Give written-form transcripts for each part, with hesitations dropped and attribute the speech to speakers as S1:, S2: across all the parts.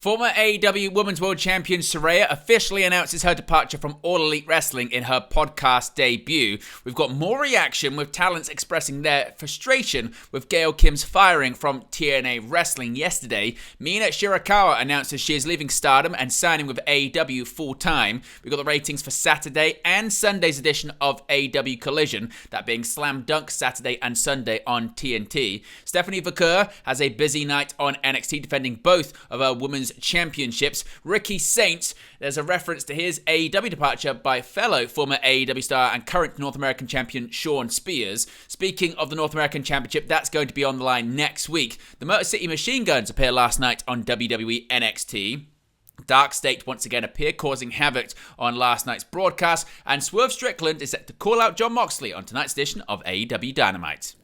S1: Former AEW Women's World Champion Saraya officially announces her departure from All Elite Wrestling in her podcast debut. We've got more reaction with talents expressing their frustration with Gail Kim's firing from TNA Wrestling yesterday. Mina Shirakawa announces she is leaving Stardom and signing with AEW full-time. We've got the ratings for Saturday and Sunday's edition of AEW Collision, that being Slam Dunk Saturday and Sunday on TNT. Stephanie Vaquer has a busy night on NXT defending both of her women's championships. Ricky Saints, there's a reference to his AEW departure by fellow former AEW star and current North American champion Shawn Spears. Speaking of the North American Championship, that's going to be on the line next week. The Motor City Machine Guns appear last night on WWE NXT. Dark State once again appear, causing havoc on last night's broadcast, and Swerve Strickland is set to call out Jon Moxley on tonight's edition of AEW Dynamite.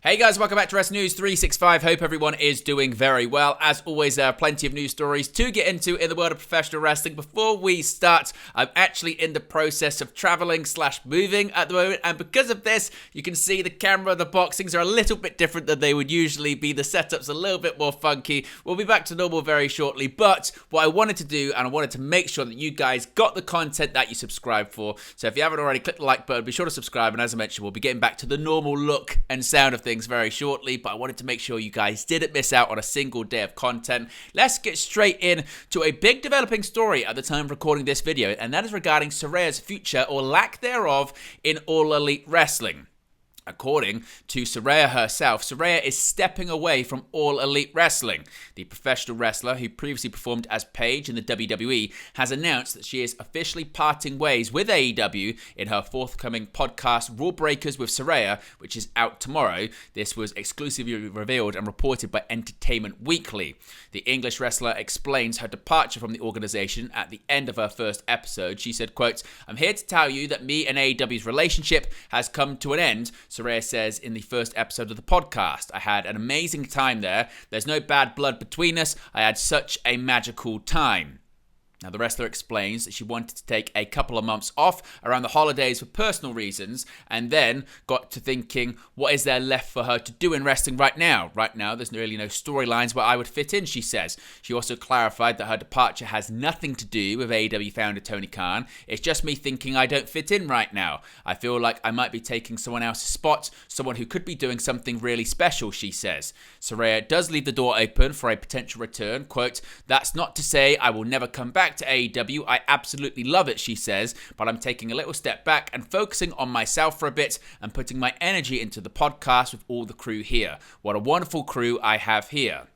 S1: Hey guys, welcome back to Wrestling News 365. Hope everyone is doing very well. As always, there are plenty of news stories to get into in the world of professional wrestling. Before we start, I'm actually in the process of traveling/moving at the moment, and because of this, you can see the camera, the boxings are a little bit different than they would usually be. The setup's a little bit more funky. We'll be back to normal very shortly, but what I wanted to do, and I wanted to make sure that you guys got the content that you subscribe for. So if you haven't already, click the like button, be sure to subscribe, and as I mentioned, we'll be getting back to the normal look and sound of things very shortly, but I wanted to make sure you guys didn't miss out on a single day of content. Let's get straight in to a big developing story at the time of recording this video, and that is regarding Saraya's future or lack thereof in All Elite Wrestling. According to Saraya herself, Saraya is stepping away from All Elite Wrestling. The professional wrestler who previously performed as Paige in the WWE has announced that she is officially parting ways with AEW in her forthcoming podcast Rule Breakers with Saraya, which is out tomorrow. This was exclusively revealed and reported by Entertainment Weekly. The English wrestler explains her departure from the organization at the end of her first episode. She said, quote, "I'm here to tell you that me and AEW's relationship has come to an end," Saraya says in the first episode of the podcast. "I had an amazing time there. There's no bad blood between us. I had such a magical time." Now, the wrestler explains that she wanted to take a couple of months off around the holidays for personal reasons, and then got to thinking, what is there left for her to do in wrestling right now? Right now, there's really no storylines where I would fit in, she says. She also clarified that her departure has nothing to do with AEW founder Tony Khan. "It's just me thinking I don't fit in right now. I feel like I might be taking someone else's spot, someone who could be doing something really special," she says. Saraya does leave the door open for a potential return. Quote, "That's not to say I will never come back to AEW. I absolutely love it," she says, "but I'm taking a little step back and focusing on myself for a bit and putting my energy into the podcast with all the crew here. What a wonderful crew I have here."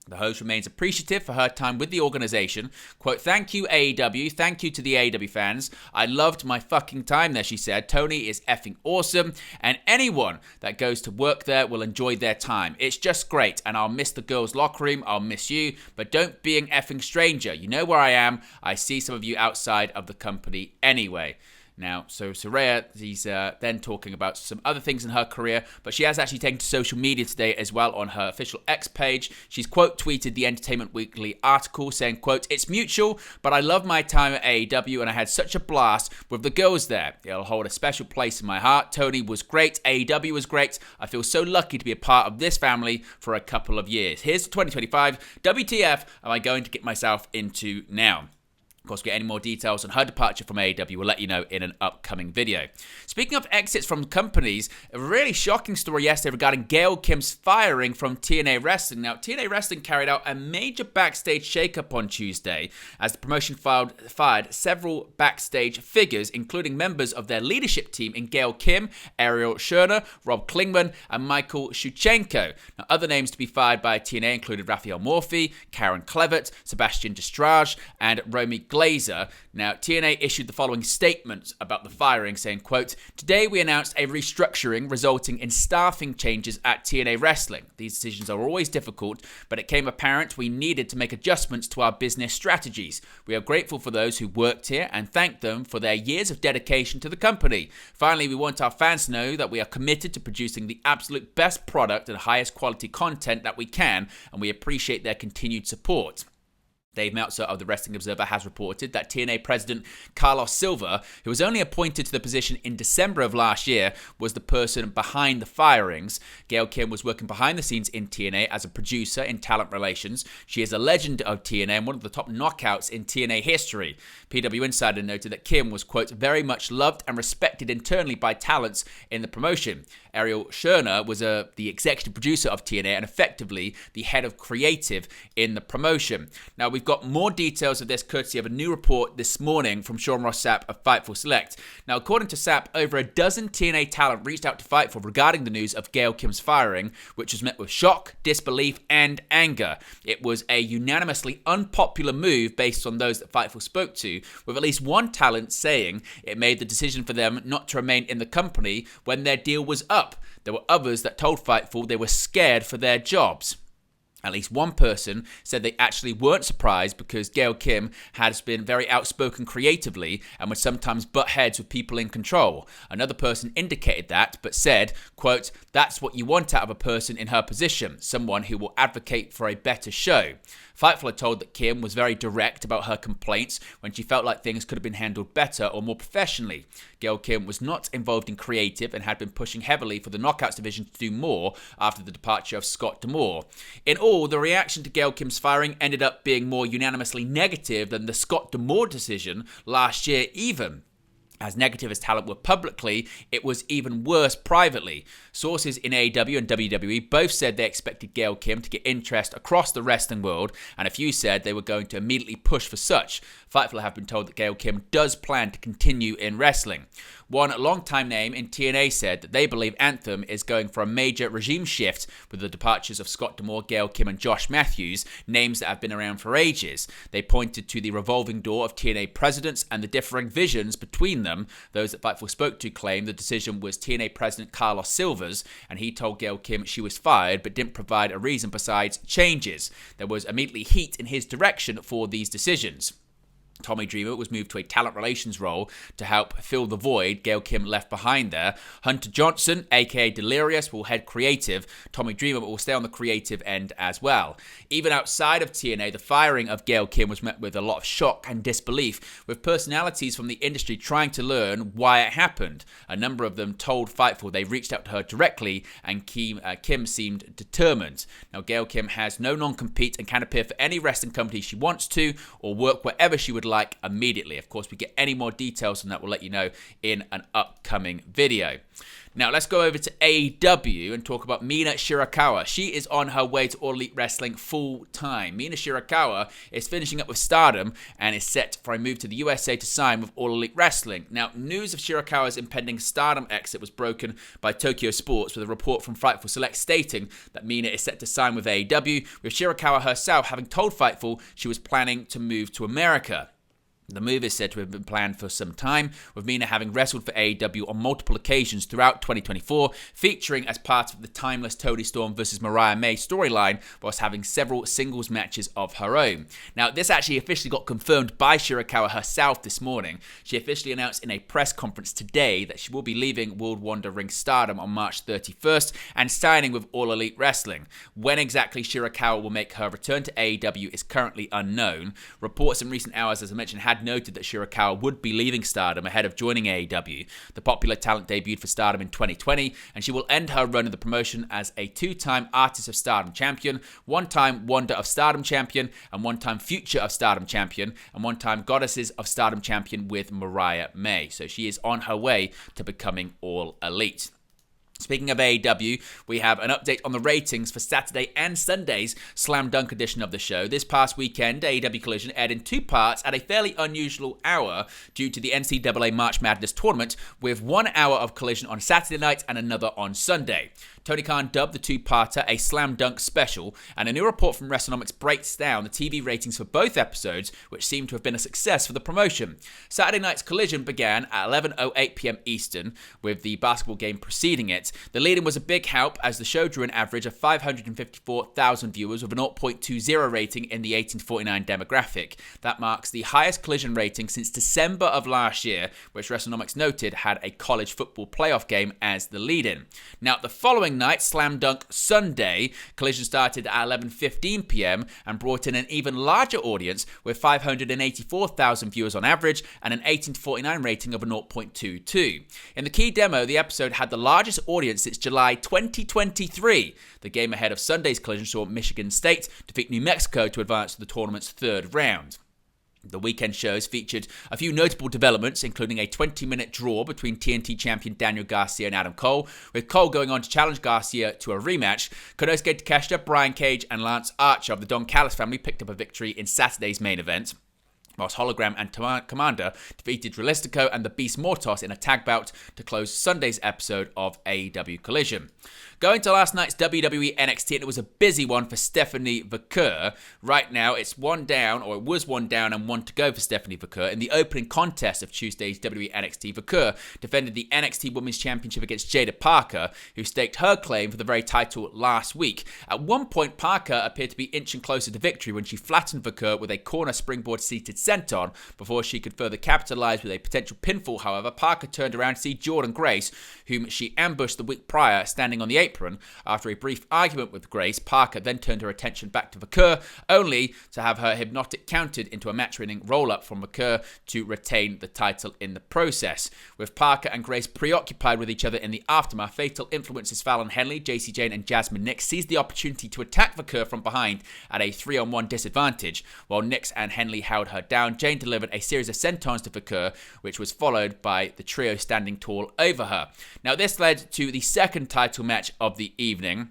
S1: The host remains appreciative for her time with the organization. Quote, "Thank you, AEW. Thank you to the AEW fans. I loved my fucking time there," she said. "Tony is effing awesome, and anyone that goes to work there will enjoy their time. It's just great, and I'll miss the girls' locker room. I'll miss you, but don't be an effing stranger. You know where I am. I see some of you outside of the company anyway." Now, so Saraya, he's then talking about some other things in her career, but she has actually taken to social media today as well on her official X page. She's quote tweeted the Entertainment Weekly article saying, quote, "It's mutual, but I love my time at AEW and I had such a blast with the girls there. It'll hold a special place in my heart. Tony was great. AEW was great. I feel so lucky to be a part of this family for a couple of years. Here's 2025. WTF am I going to get myself into now?" Of course, get any more details on her departure from AEW, we'll let you know in an upcoming video. Speaking of exits from companies, a really shocking story yesterday regarding Gail Kim's firing from TNA Wrestling. Now, TNA Wrestling carried out a major backstage shakeup on Tuesday as the promotion fired several backstage figures, including members of their leadership team in Gail Kim, Ariel Scherner, Rob Klingman, and Michael Shuchenko. Now, other names to be fired by TNA included Raphael Morphy, Karen Clevitt, Sebastian Destrage, and Romy Glazer. Now, TNA issued the following statement about the firing, saying, quote, "Today we announced a restructuring resulting in staffing changes at TNA Wrestling. These decisions are always difficult, but it came apparent we needed to make adjustments to our business strategies. We are grateful for those who worked here and thank them for their years of dedication to the company. Finally, we want our fans to know that we are committed to producing the absolute best product and highest quality content that we can, and we appreciate their continued support." Dave Meltzer of the Wrestling Observer has reported that TNA president Carlos Silva, who was only appointed to the position in December of last year, was the person behind the firings. Gail Kim was working behind the scenes in TNA as a producer in talent relations. She is a legend of TNA and one of the top knockouts in TNA history. PW Insider noted that Kim was, quote, very much loved and respected internally by talents in the promotion. Ariel Scherner was the executive producer of TNA and effectively the head of creative in the promotion. Now, we've got more details of this courtesy of a new report this morning from Sean Ross Sapp of Fightful Select. Now, according to Sapp, over a dozen TNA talent reached out to Fightful regarding the news of Gail Kim's firing, which was met with shock, disbelief, and anger. It was a unanimously unpopular move based on those that Fightful spoke to, with at least one talent saying it made the decision for them not to remain in the company when their deal was up. There were others that told Fightful they were scared for their jobs. At least one person said they actually weren't surprised because Gail Kim has been very outspoken creatively and would sometimes butt heads with people in control. Another person indicated that, but said, quote, that's what you want out of a person in her position, someone who will advocate for a better show. Fightful are told that Kim was very direct about her complaints when she felt like things could have been handled better or more professionally. Gail Kim was not involved in creative and had been pushing heavily for the Knockouts division to do more after the departure of Scott D'Amore. In all, the reaction to Gail Kim's firing ended up being more unanimously negative than the Scott D'Amore decision last year even. As negative as talent were publicly, it was even worse privately. Sources in AEW and WWE both said they expected Gail Kim to get interest across the wrestling world, and a few said they were going to immediately push for such. Fightful have been told that Gail Kim does plan to continue in wrestling. One longtime name in TNA said that they believe Anthem is going for a major regime shift with the departures of Scott D'Amore, Gail Kim, and Josh Matthews, names that have been around for ages. They pointed to the revolving door of TNA presidents and the differing visions between them. Those that Fightful spoke to claim the decision was TNA president Carlos Silva's, and he told Gail Kim she was fired but didn't provide a reason besides changes. There was immediately heat in his direction for these decisions. Tommy Dreamer was moved to a talent relations role to help fill the void Gail Kim left behind there. Hunter Johnson, aka Delirious, will head creative. Tommy Dreamer will stay on the creative end as well. Even outside of TNA, the firing of Gail Kim was met with a lot of shock and disbelief, with personalities from the industry trying to learn why it happened. A number of them told Fightful they reached out to her directly, and Kim seemed determined. Now, Gail Kim has no non-compete and can appear for any wrestling company she wants to, or work wherever she would like immediately. Of course, if we get any more details on that, we'll let you know in an upcoming video. Now, let's go over to AEW and talk about Mina Shirakawa. She is on her way to All Elite Wrestling full time. Mina Shirakawa is finishing up with Stardom and is set for a move to the USA to sign with All Elite Wrestling. Now, news of Shirakawa's impending Stardom exit was broken by Tokyo Sports with a report from Fightful Select stating that Mina is set to sign with AEW, with Shirakawa herself having told Fightful she was planning to move to America. The move is said to have been planned for some time, with Mina having wrestled for AEW on multiple occasions throughout 2024, featuring as part of the timeless Toni Storm vs. Mariah May storyline, whilst having several singles matches of her own. Now, this actually officially got confirmed by Shirakawa herself this morning. She officially announced in a press conference today that she will be leaving World Wonder Ring Stardom on March 31st and signing with All Elite Wrestling. When exactly Shirakawa will make her return to AEW is currently unknown. Reports in recent hours, as I mentioned, had noted that Shirakawa would be leaving Stardom ahead of joining AEW. The popular talent debuted for Stardom in 2020, and she will end her run in the promotion as a two-time Artist of Stardom champion, one-time Wonder of Stardom champion, and one-time Future of Stardom champion, and one-time Goddesses of Stardom champion with Mariah May. So she is on her way to becoming All Elite. Speaking of AEW, we have an update on the ratings for Saturday and Sunday's Slam Dunk edition of the show. This past weekend, AEW Collision aired in two parts at a fairly unusual hour due to the NCAA March Madness tournament, with 1 hour of Collision on Saturday night and another on Sunday. Tony Khan dubbed the two-parter a Slam Dunk special, and a new report from WrestleNomics breaks down the TV ratings for both episodes, which seem to have been a success for the promotion. Saturday night's Collision began at 11:08 p.m. Eastern, with the basketball game preceding it, event. The lead-in was a big help as the show drew an average of 554,000 viewers with a 0.20 rating in the 18 to 49 demographic. That marks the highest Collision rating since December of last year, which WrestleNomics noted had a college football playoff game as the lead-in. Now, the following night, Slam Dunk Sunday, Collision started at 11:15 p.m. and brought in an even larger audience with 584,000 viewers on average and an 18 to 49 rating of a 0.22. In the key demo, the episode had the largest audience since July 2023. The game ahead of Sunday's Collision saw Michigan State defeat New Mexico to advance to the tournament's third round. The weekend shows featured a few notable developments, including a 20-minute draw between TNT champion Daniel Garcia and Adam Cole, with Cole going on to challenge Garcia to a rematch. Konosuke Takeshita, Brian Cage, and Lance Archer of the Don Callis family picked up a victory in Saturday's main event, whilst Hologram and Commander defeated Realistico and the Beast Mortos in a tag bout to close Sunday's episode of AEW Collision. Going to last night's WWE NXT, and it was a busy one for Stephanie Vaquer. Right now, it was one down and one to go for Stephanie Vaquer. In the opening contest of Tuesday's WWE NXT, Vaquer defended the NXT Women's Championship against Jada Parker, who staked her claim for the very title last week. At one point, Parker appeared to be inching closer to victory when she flattened Vaquer with a corner springboard seated senton before she could further capitalize with a potential pinfall. However, Parker turned around to see Jordynne Grace, whom she ambushed the week prior, standing on the apron. After a brief argument with Grace, Parker then turned her attention back to Vaquer, only to have her hypnotic countered into a match-winning roll-up from Vaquer to retain the title in the process. With Parker and Grace preoccupied with each other in the aftermath, Fatal Influences Fallon Henley, JC Jane, and Jasmine Nix seized the opportunity to attack Vaquer from behind at a 3-on-1 disadvantage. While Nix and Henley held her down, Jane delivered a series of sentons to Vaquer, which was followed by the trio standing tall over her. Now, this led to the second title match of the evening,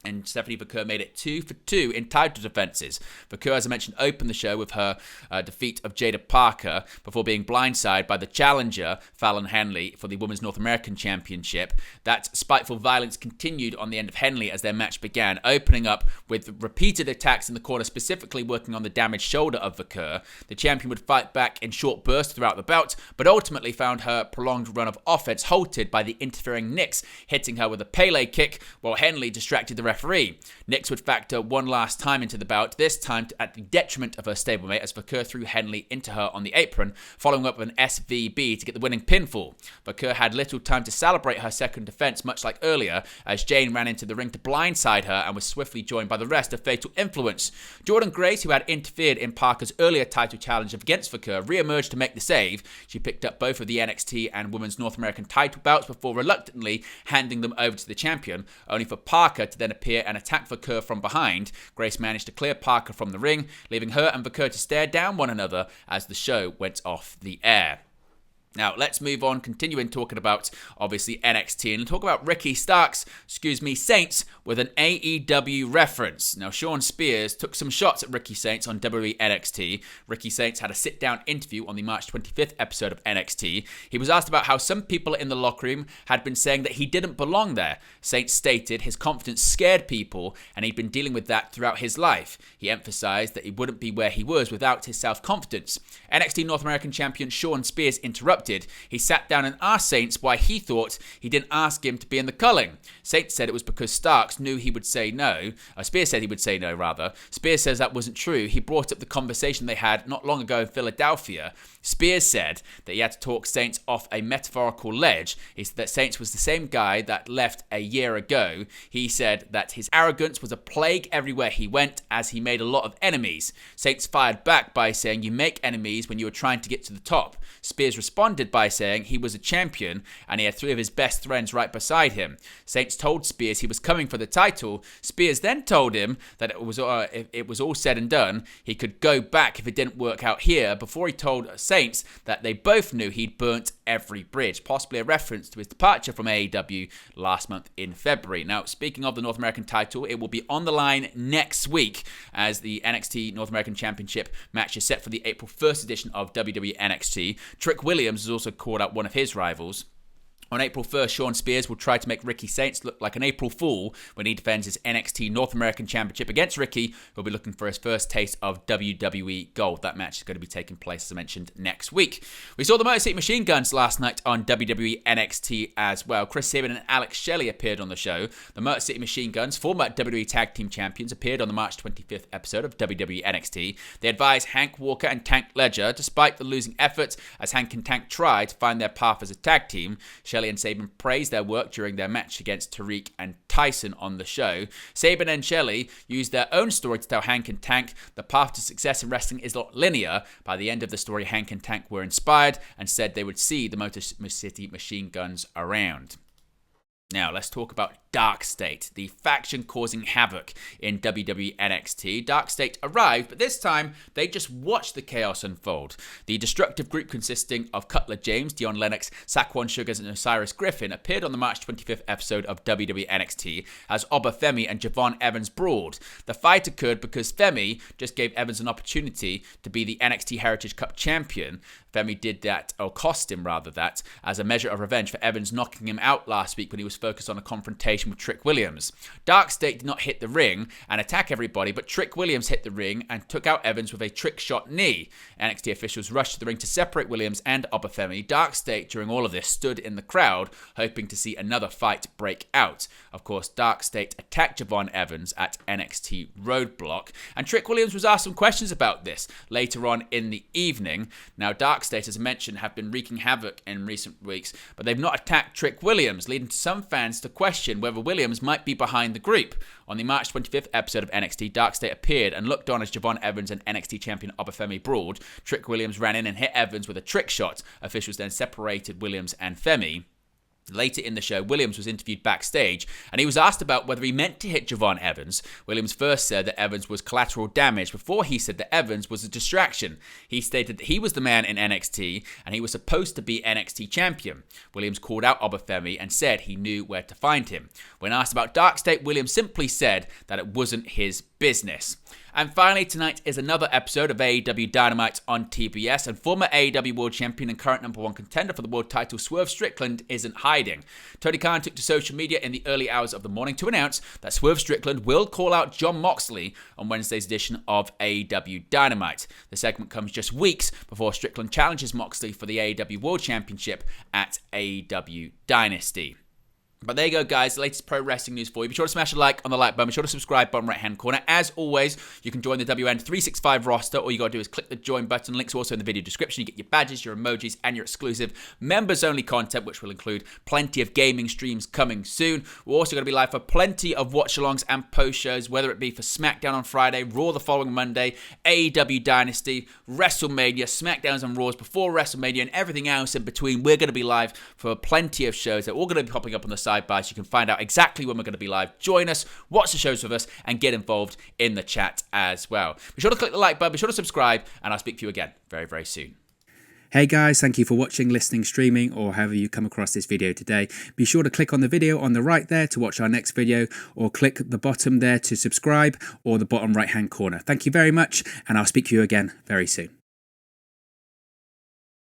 S1: and Stephanie Vaquer made it 2 for 2 in title defenses. Vaquer, as I mentioned, opened the show with her defeat of Jada Parker before being blindsided by the challenger, Fallon Henley, for the Women's North American Championship. That spiteful violence continued on the end of Henley as their match began, opening up with repeated attacks in the corner, specifically working on the damaged shoulder of Vaquer. The champion would fight back in short bursts throughout the bout, but ultimately found her prolonged run of offense halted by the interfering Nix, hitting her with a Pele kick, while Henley distracted the referee. Nix would factor one last time into the bout, this time at the detriment of her stablemate, as Vaquer threw Henley into her on the apron, following up with an SVB to get the winning pinfall. Vaquer had little time to celebrate her second defense, much like earlier, as Jane ran into the ring to blindside her and was swiftly joined by the rest of Fatal Influence. Jordynne Grace, who had interfered in Parker's earlier title challenge against Vaquer, re-emerged to make the save. She picked up both of the NXT and Women's North American title bouts before reluctantly handing them over to the champion, only for Parker to then appear and attack Vaquer from behind. Grace managed to clear Parker from the ring, leaving her and Vaquer to stare down one another as the show went off the air. Now, let's move on, continuing talking about, obviously, NXT, and talk about Ricky Starks, Saints, with an AEW reference. Now, Sean Spears took some shots at Ricky Saints on WWE NXT. Ricky Saints had a sit-down interview on the March 25th episode of NXT. He was asked about how some people in the locker room had been saying that he didn't belong there. Saints stated his confidence scared people, and he'd been dealing with that throughout his life. He emphasized that he wouldn't be where he was without his self-confidence. NXT North American champion Sean Spears interrupted. He sat down and asked Saints why he thought he didn't ask him to be in the culling. Saints said it was because Starks knew he would say no. Spears said he would say no, rather. Spears says that wasn't true. He brought up the conversation they had not long ago in Philadelphia. Spears said that he had to talk Saints off a metaphorical ledge. He said that Saints was the same guy that left a year ago. He said that his arrogance was a plague everywhere he went, as he made a lot of enemies. Saints fired back by saying, "You make enemies when you are trying to get to the top." Spears responded by saying he was a champion and he had three of his best friends right beside him. Saints told Spears he was coming for the title. Spears then told him that if it was all said and done, he could go back if it didn't work out here, before he told Saints that they both knew he'd burnt every bridge, possibly a reference to his departure from AEW last month in February. Now, speaking of the North American title, it will be on the line next week as the NXT North American Championship match is set for the April 1st edition of WWE NXT. Trick Williams has also called out one of his rivals. On April 1st, Shawn Spears will try to make Ricky Saints look like an April Fool when he defends his NXT North American Championship against Ricky, who'll be looking for his first taste of WWE Gold. That match is going to be taking place, as I mentioned, next week. We saw the Motor City Machine Guns last night on WWE NXT as well. Chris Sabin and Alex Shelley appeared on the show. The Motor City Machine Guns, former WWE Tag Team Champions, appeared on the March 25th episode of WWE NXT. They advised Hank Walker and Tank Ledger, despite the losing efforts as Hank and Tank try to find their path as a tag team. Shelley and Sabin praised their work during their match against Tariq and Tyson on the show. Sabin and Shelley used their own story to tell Hank and Tank the path to success in wrestling is not linear. By the end of the story, Hank and Tank were inspired and said they would see the Motor City Machine Guns around. Now, let's talk about Dark State, the faction causing havoc in WWE NXT. Dark State arrived, but this time they just watched the chaos unfold. The destructive group consisting of Cutler James, Dion Lennox, Saquon Sugars, and Osiris Griffin appeared on the March 25th episode of WWE NXT as Oba Femi and Javon Evans brawled. The fight occurred because Femi just gave Evans an opportunity to be the NXT Heritage Cup champion. Femi did that, or cost him rather that, as a measure of revenge for Evans knocking him out last week when he was focused on a confrontation with Trick Williams. Dark State did not hit the ring and attack everybody, but Trick Williams hit the ring and took out Evans with a trick shot knee. NXT officials rushed to the ring to separate Williams and Obafemi. Dark State, during all of this, stood in the crowd, hoping to see another fight break out. Of course, Dark State attacked Javon Evans at NXT Roadblock, and Trick Williams was asked some questions about this later on in the evening. Now, Dark State, as mentioned, have been wreaking havoc in recent weeks, but they've not attacked Trick Williams, leading to some fans to question whether Williams might be behind the group. On the March 25th episode of NXT, Dark State appeared and looked on as Javon Evans and NXT champion Obafemi brawled. Trick Williams ran in and hit Evans with a trick shot. Officials then separated Williams and Femi. Later in the show, Williams was interviewed backstage, and he was asked about whether he meant to hit Javon Evans. Williams first said that Evans was collateral damage before he said that Evans was a distraction. He stated that he was the man in NXT, and he was supposed to be NXT champion. Williams called out Obafemi and said he knew where to find him. When asked about Dark State, Williams simply said that it wasn't his business. And finally, tonight is another episode of AEW Dynamite on TBS, and former AEW World Champion and current #1 contender for the world title, Swerve Strickland, isn't hiding. Tony Khan took to social media in the early hours of the morning to announce that Swerve Strickland will call out Jon Moxley on Wednesday's edition of AEW Dynamite. The segment comes just weeks before Strickland challenges Moxley for the AEW World Championship at AEW Dynasty. But there you go, guys, the latest pro wrestling news for you. Be sure to smash a like on the like button. Be sure to subscribe bottom right-hand corner. As always, you can join the WN365 roster. All you got to do is click the join button. Links are also in the video description. You get your badges, your emojis, and your exclusive members-only content, which will include plenty of gaming streams coming soon. We're also going to be live for plenty of watch-alongs and post-shows, whether it be for SmackDown on Friday, Raw the following Monday, AEW Dynasty, WrestleMania, SmackDowns and Raws before WrestleMania, and everything else in between. We're going to be live for plenty of shows. They're all going to be popping up on the side. So you can find out exactly when we're going to be live. Join us, watch the shows with us, and get involved in the chat as well. Be sure to click the like button, be sure to subscribe, and I'll speak to you again very, very soon.
S2: Hey guys, thank you for watching, listening, streaming, or however you come across this video today. Be sure to click on the video on the right there to watch our next video, or click the bottom there to subscribe, or the bottom right hand corner. Thank you very much, and I'll speak to you again very soon.